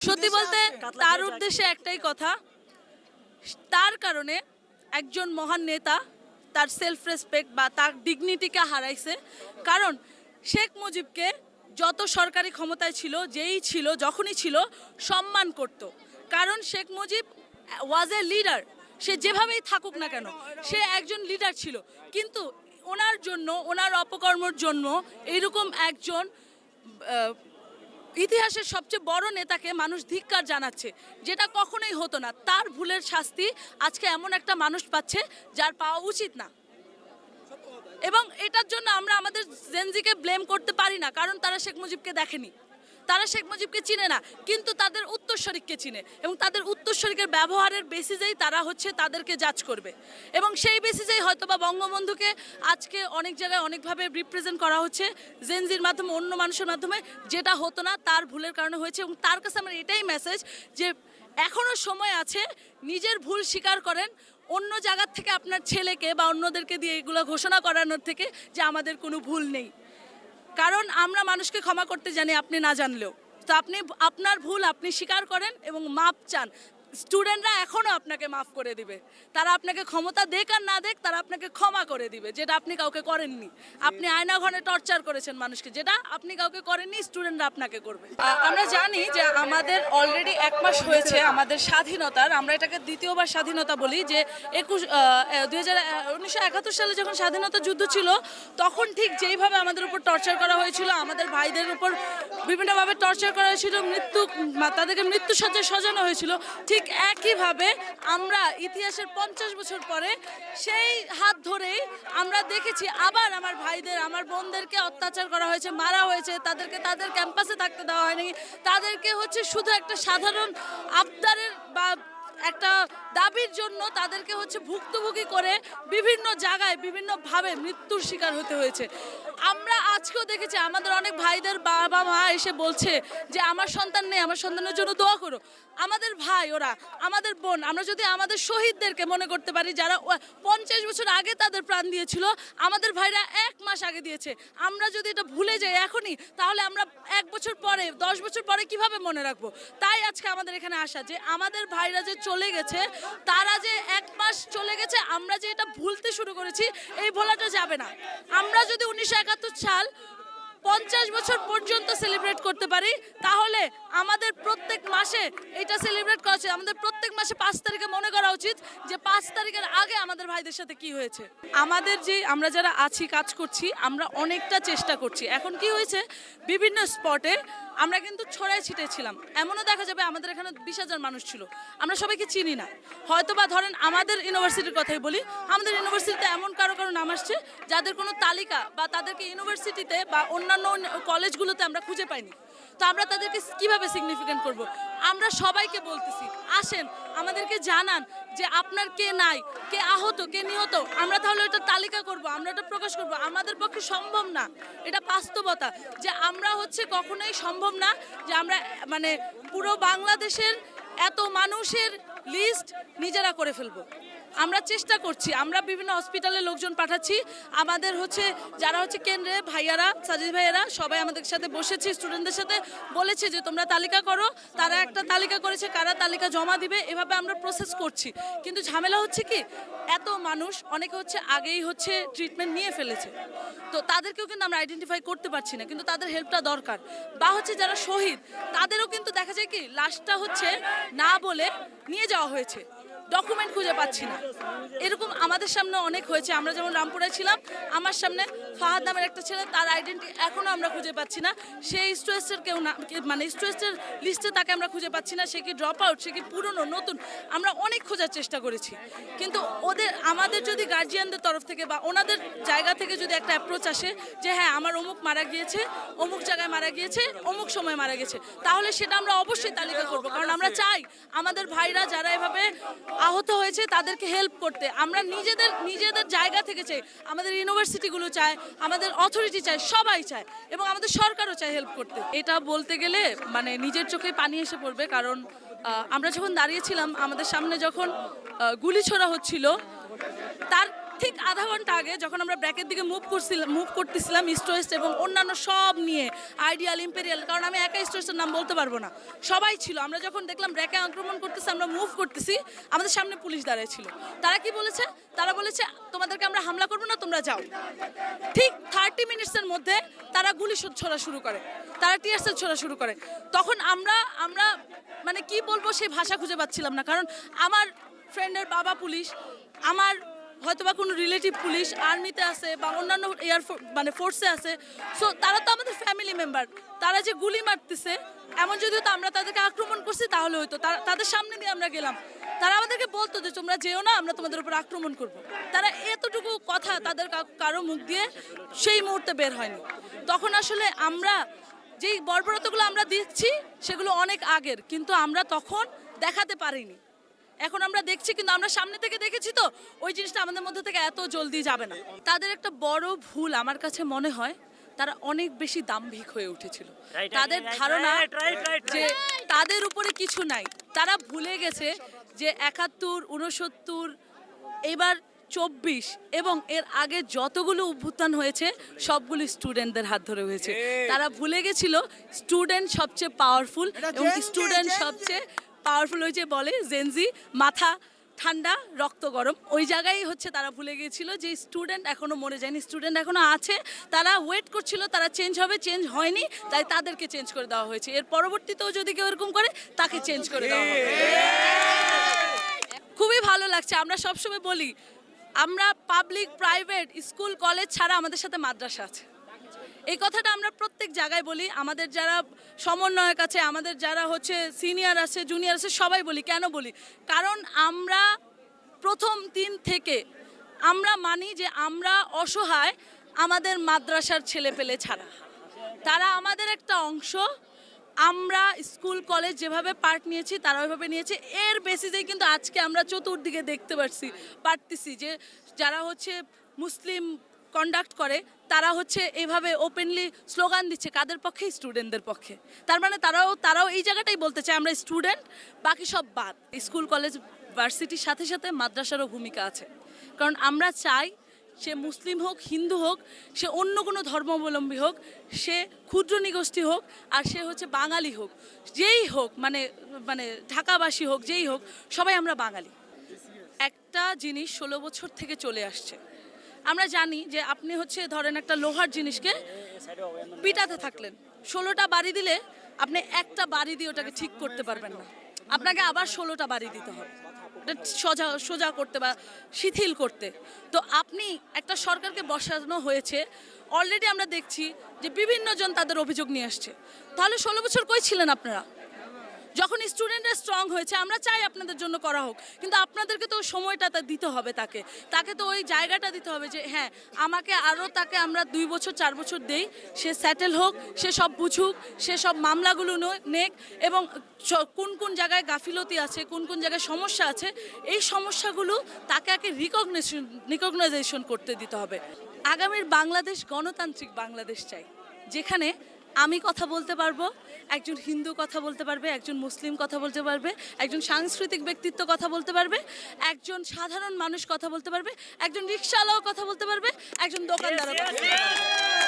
সত্যি বলতে তার উদ্দেশ্যে একটাই কথা, তার কারণে একজন মহান নেতা তার সেলফ রেসপেক্ট বা তার ডিগনিটিকে হারাইছে। কারণ শেখ মুজিবকে যত সরকারি ক্ষমতায় ছিল, যেই ছিল, যখনই ছিল, সম্মান করত। কারণ শেখ মুজিব ওয়াজ এ লিডার। সে যেভাবেই থাকুক না কেন, সে একজন লিডার ছিল। কিন্তু ওনার জন্য, ওনার অপকর্মের জন্য এইরকম একজন ইতিহাসের সবচেয়ে বড় নেতাকে মানুষ ধিক্কার জানাচ্ছে, যেটা কখনোই হতো না। তার ভুলের শাস্তি আজকে এমন একটা মানুষ পাচ্ছে যার পাওয়া উচিত না। এবং এটার জন্য আমরা আমাদের জেনজিকে ব্লেম করতে পারি না, কারণ তারা শেখ মুজিবকে দেখেনি, তারা শেখ মুজিবকে চিনে না, কিন্তু তাদের উত্তরসূরিকে চিনে এবং তাদের উত্তরসূরিকের ব্যবহারের বেসিসেই তারা তাদেরকে জাজ করবে। এবং সেই বেসিসেই হয়তোবা বঙ্গবন্ধুকে আজকে অনেক জায়গায় অনেকভাবে রিপ্রেজেন্ট করা হচ্ছে জেনজির মাধ্যমে, অন্য মানুষের মাধ্যমে, যেটা হতো না, তার ভুলের কারণে হয়েছে। এবং তার কাছে আমার এটাই মেসেজ যে এখনও সময় আছে, নিজের ভুল স্বীকার করেন। অন্য জায়গার থেকে আপনার ছেলেকে বা অন্যদেরকে দিয়ে এগুলো ঘোষণা করানোর থেকে যে আমাদের কোনো ভুল নেই। কারণ আমরা মানুষকে ক্ষমা করতে জানি, আপনি না জানলেও। তো আপনি আপনার ভুল আপনি স্বীকার করেন এবং মাপ চান। স্টুডেন্টরা এখনও আপনাকে মাফ করে দিবে। তারা আপনাকে ক্ষমতা দেখ আর না দেখ, তারা আপনাকে ক্ষমা করে দিবে, যেটা আপনি কাউকে করেননি। আপনি আয়নাঘরে টর্চার করেছেন মানুষকে, যেটা আপনি কাউকে করেননি, স্টুডেন্টরা আপনাকে করবে। আমরা জানি যে আমাদের অলরেডি 1 মাস হয়েছে আমাদের স্বাধীনতার। আমরা এটাকে দ্বিতীয়বার স্বাধীনতা বলি। যে 1971 সালে যখন স্বাধীনতা যুদ্ধ ছিল, তখন ঠিক যেইভাবে আমাদের উপর টর্চার করা হয়েছিল, আমাদের ভাইদের উপর বিভিন্নভাবে টর্চার করা হয়েছিল, তাদেরকে মৃত্যুসজ্জায় সাজানো হয়েছিল, ঠিক একইভাবে আমরা ইতিহাসের 50 বছর পরে সেই হাত ধরেই আমরা দেখেছি আবার আমার ভাইদের, আমার বোনদেরকে অত্যাচার করা হয়েছে, মারা হয়েছে, তাদেরকে তাদের ক্যাম্পাসে থাকতে দেওয়া হয়নি, তাদেরকে শুধু একটা সাধারণ আবদারের বা একটা দাবির জন্য তাদেরকে ভুক্তভোগী করে বিভিন্ন জায়গায় বিভিন্নভাবে মৃত্যুর শিকার হতে হয়েছে। আমরা আজকেও দেখেছি আমাদের অনেক ভাইদের বাবা মা এসে বলছে যে আমার সন্তান নেই, আমার সন্তানের জন্য দোয়া করো। আমাদের ভাই, ওরা আমাদের বোন। আমরা যদি আমাদের শহীদদেরকে মনে করতে পারি, যারা 50 বছর আগে তাদের প্রাণ দিয়েছিল, আমাদের ভাইরা 1 মাস আগে দিয়েছে। আমরা যদি এটা ভুলে যাই এখনই, তাহলে আমরা 1 বছর পরে, 10 বছর পরে কিভাবে মনে রাখবো? তাই আজকে আমাদের এখানে আসা, যে আমাদের ভাইরা যে চলে গেছে, তারা যে 1 মাস চলে গেছে, আমরা যে এটা ভুলতে শুরু করেছি, এই ভোলাটা যাবে না। আমরা যদি 1971 সাল 50 বছর পর্যন্ত সেলিব্রেট করতে পারি, তাহলে আমাদের প্রত্যেক মাসে এটা সেলিব্রেট করা উচিত। আমাদের প্রত্যেক মাসে 5 তারিখে মনে করা উচিত যে 5 তারিখের আগে আমাদের ভাইদের সাথে কি হয়েছে। আমাদের যে আমরা যারা আছি, কাজ করছি, আমরা অনেকটা চেষ্টা করছি। এখন কি হয়েছে, বিভিন্ন স্পটে আমরা কিন্তু ছড়াই ছিটে ছিলাম। এমনও দেখা যাবে আমাদের এখানে 20,000 মানুষ ছিল, আমরা সবাইকে চিনি না। হয়তোবা ধরেন আমাদের ইউনিভার্সিটির কথাই বলি, আমাদের ইউনিভার্সিটিতে এমন কারো নাম আসছে যাদের কোনো তালিকা বা তাদেরকে ইউনিভার্সিটিতে বা অন্যান্য কলেজগুলোতে আমরা খুঁজে পাইনি। তো আমরা তাদেরকে কিভাবে সিগনিফিকেন্ট করব? আমরা সবাইকে বলতেছি, আসেন আমাদেরকে জানান যে আপনার কে নাই, কে আহত, কে নিহত। আমরা তাহলে ওটা তালিকা করব, আমরা এটা প্রকাশ করব। আমাদের পক্ষে সম্ভব না, এটা বাস্তবতা যে আমরা কখনোই সম্ভব না যে আমরা পুরো বাংলাদেশের এত মানুষের লিস্ট নিজেরা করে ফেলবো। আমরা চেষ্টা করছি, আমরা বিভিন্ন হসপিটালে লোকজন পাঠাচ্ছি। আমাদের যারা কেন্দ্রে ভাইয়ারা, সাজিদ ভাইয়ারা, সবাই আমাদের সাথে বসেছি, স্টুডেন্টদের সাথে বলেছে যে তোমরা তালিকা করো। তারা একটা তালিকা করেছে, কারা তালিকা জমা দিবে, এভাবে আমরা প্রসেস করছি। কিন্তু ঝামেলা কি, এত মানুষ, অনেকে আগেই ট্রিটমেন্ট নিয়ে ফেলেছে, তো তাদেরকেও কিন্তু আমরা আইডেন্টিফাই করতে পারছি না। কিন্তু তাদের হেল্পটা দরকার। বা যারা শহীদ, তাদেরও কিন্তু দেখা যায় কি লাশটা না বলে নিয়ে যাওয়া হয়েছে, ডকুমেন্ট খুঁজে পাচ্ছি না। এরকম আমাদের সামনে অনেক হয়েছে। আমরা যেমন রামপুরায় ছিলাম, আমার সামনে ফাহাদ নামের একটা ছেলে, তার আইডেন্টি এখনও আমরা খুঁজে পাচ্ছি না। সে স্টুডেন্টসের কেউ না, স্টুডেন্টসের লিস্টে তাকে আমরা খুঁজে পাচ্ছি না। সে কি ড্রপ আউট, সে কি পুরনো, নতুন, আমরা অনেক খোঁজার চেষ্টা করেছি। কিন্তু আমাদের যদি গার্জিয়ানদের তরফ থেকে বা ওনাদের জায়গা থেকে যদি একটা অ্যাপ্রোচ আসে যে হ্যাঁ আমার অমুক মারা গিয়েছে, অমুক জায়গায় মারা গিয়েছে, অমুক সময় মারা গেছে, তাহলে সেটা আমরা অবশ্যই তালিকা করব। কারণ আমরা চাই আমাদের ভাইরা যারা এভাবে আহত হয়েছে তাদেরকে হেল্প করতে। আমরা নিজেদের জায়গা থেকে চাই, আমাদের ইউনিভার্সিটিগুলো চায়, আমাদের অথরিটি চায়, সবাই চায়, এবং আমাদের সরকারও চায় হেল্প করতে। এটা বলতে গেলে নিজের চোখে পানি এসে পড়বে। কারণ আমরা যখন দাঁড়িয়েছিলাম, আমাদের সামনে যখন গুলি ছোড়া হচ্ছিল, তার ঠিক আধা ঘন্টা আগে যখন আমরা ব্র্যাকের দিকে মুভ করতেছিলাম ইস্ট ওয়েস্ট এবং অন্যান্য সব নিয়ে আইডিয়াল ইম্পেরিয়াল, কারণ আমি একা ইস্ট ওয়েস্টের নাম বলতে পারবো না, সবাই ছিল। আমরা যখন দেখলাম ব্র্যাকে আক্রমণ করতেছে, আমরা মুভ করতেছি, আমাদের সামনে পুলিশ দাঁড়িয়ে ছিল। তারা কি বলেছে? তারা বলেছে তোমাদেরকে আমরা হামলা করবো না, তোমরা যাও। ঠিক 30 মিনিটসের মধ্যে তারা গুলি ছোড়া শুরু করে, তারা টিয়ার সেল ছোড়া শুরু করে। তখন আমরা মানে কি বলবো সেই ভাষা খুঁজে পাচ্ছিলাম না, কারণ আমার ফ্রেন্ডের বাবা পুলিশ, আমার হয়তোবা কোনো রিলেটিভ পুলিশ আর্মিতে আছে বা অন্যান্য মানে ফোর্সে আছে, সো তারা তো আমাদের ফ্যামিলি মেম্বার। তারা যে গুলি মারতেছে, এমন যদি হতো আমরা তাদেরকে আক্রমণ করছি তাহলে হয়তো তাদের সামনে দিয়ে আমরা গেলাম, তারা আমাদেরকে বলতো যে তোমরা যেও না, আমরা তোমাদের উপর আক্রমণ করব। তারা এতটুকু কথা তাদের কারো মুখ দিয়ে সেই মুহূর্তে বের হয়নি। তখন আসলে আমরা যেই বর্বরতাগুলো আমরা দিচ্ছি সেগুলো অনেক আগের, কিন্তু আমরা তখন দেখাতে পারিনি। এখন আমরা দেখছি, কিন্তু আমরা সামনে থেকে দেখেছি, তো ওই জিনিসটা আমাদের মধ্যে থেকে এত জলদি যাবে না। তাদের একটা বড় ভুল আমার কাছে মনে হয়, তারা অনেক বেশি দাম্ভিক হয়ে উঠেছিল। তাদের ধারণা যে তাদের উপরে কিছু নাই। তারা ভুলে গেছে যে 71, 69, এবার 24 এবং এর আগে যতগুলো অভ্যুত্থান হয়েছে সবগুলো স্টুডেন্টদের হাত ধরে হয়েছে। তারা ভুলে গেছিল স্টুডেন্ট সবচেয়ে পাওয়ারফুল, এবং স্টুডেন্ট সবচেয়ে পাওয়ারফুল হয়েছে বলে জেনজি, মাথা ঠান্ডা রক্ত গরম। ওই জায়গায় হচ্ছে তারা ভুলে গিয়েছিল যে স্টুডেন্ট এখনো মরে যায়নি, স্টুডেন্ট এখনো আছে। তারা ওয়েট করছিল তারা চেঞ্জ হবে, চেঞ্জ হয়নি, তাই তাদেরকে চেঞ্জ করে দেওয়া হয়েছে। এর পরবর্তীতেও যদি কেউ এরকম করে তাকে চেঞ্জ করে দেওয়া হবে। খুবই ভালো লাগছে। আমরা সবসময় বলি আমরা পাবলিক, প্রাইভেট, স্কুল, কলেজ ছাড়া আমাদের সাথে মাদ্রাসা আছে। এই কথাটা আমরা প্রত্যেক জায়গায় বলি। আমাদের যারা সমন্বয়ক আছে, আমাদের যারা হচ্ছে সিনিয়র আছে, জুনিয়র আছে, সবাই বলি। কেন বলি? কারণ আমরা প্রথম দিন থেকে আমরা মানি যে আমরা অসহায় আমাদের মাদ্রাসার ছেলেপেলে ছাড়া। তারা আমাদের একটা অংশ। আমরা স্কুল কলেজ যেভাবে পার্ট নিয়েছি তারা ওইভাবে নিয়েছে। এর বেসিসেই কিন্তু আজকে আমরা চতুর্দিকে দেখতে পারতেছি যে যারা হচ্ছে মুসলিম কন্ডাক্ট করে তারা হচ্ছে এইভাবে ওপেনলি স্লোগান দিচ্ছে। কাদের পক্ষে? স্টুডেন্টদের পক্ষে। তার মানে তারাও এই জায়গাটাই বলতে চায় আমরা স্টুডেন্ট, বাকি সব বাদ। স্কুল কলেজ ভার্সিটির সাথে সাথে মাদ্রাসারও ভূমিকা আছে, কারণ আমরা চাই সে মুসলিম হোক, হিন্দু হোক, সে অন্য কোনো ধর্মাবলম্বী হোক, সে ক্ষুদ্র নিগোষ্ঠী হোক, আর সে হচ্ছে বাঙালি হোক, যেই হোক, মানে মানে ঢাকাবাসী হোক, যেই হোক, সবাই আমরা বাঙালি। একটা জিনিস 16 বছর থেকে চলে আসছে। আমরা জানি যে আপনি হচ্ছে ধরেন একটা লোহার জিনিসকে পিটাতে থাকলেন, 16টা বাড়ি দিলে আপনি একটা বাড়ি দিয়ে ওটাকে ঠিক করতে পারবেন না, আপনাকে আবার 16টা বাড়ি দিতে হবে সোজা করতে বা শিথিল করতে। তো আপনি একটা সরকারকে বসানো হয়েছে, অলরেডি আমরা দেখছি যে বিভিন্ন জন তাদের অভিযোগ নিয়ে আসছে। তাহলে 16 বছর কই ছিলেন আপনারা? যখন স্টুডেন্টরা স্ট্রং হয়েছে, আমরা চাই আপনাদের জন্য করা হোক, কিন্তু আপনাদেরকে তো সময়টা দিতে হবে, তাকে তো ওই জায়গাটা দিতে হবে যে হ্যাঁ আমাকে আরও তাকে আমরা 2 বছর 4 বছর দেই, সে সেটেল হোক, সে সব বুঝুক, সে সব মামলাগুলো নেক, এবং কোন কোন জায়গায় গাফিলতি আছে, কোন কোন জায়গায় সমস্যা আছে, এই সমস্যাগুলো তাকে আগে রিকগনাইজেশন করতে দিতে হবে। আগামীর বাংলাদেশ গণতান্ত্রিক বাংলাদেশ চাই, যেখানে আমি কথা বলতে পারবো, একজন হিন্দু কথা বলতে পারবে, একজন মুসলিম কথা বলতে পারবে, একজন সাংস্কৃতিক ব্যক্তিত্ব কথা বলতে পারবে, একজন সাধারণ মানুষ কথা বলতে পারবে, একজন রিকশাওয়ালাও কথা বলতে পারবে, একজন দোকানদারও কথা বলতে পারবে।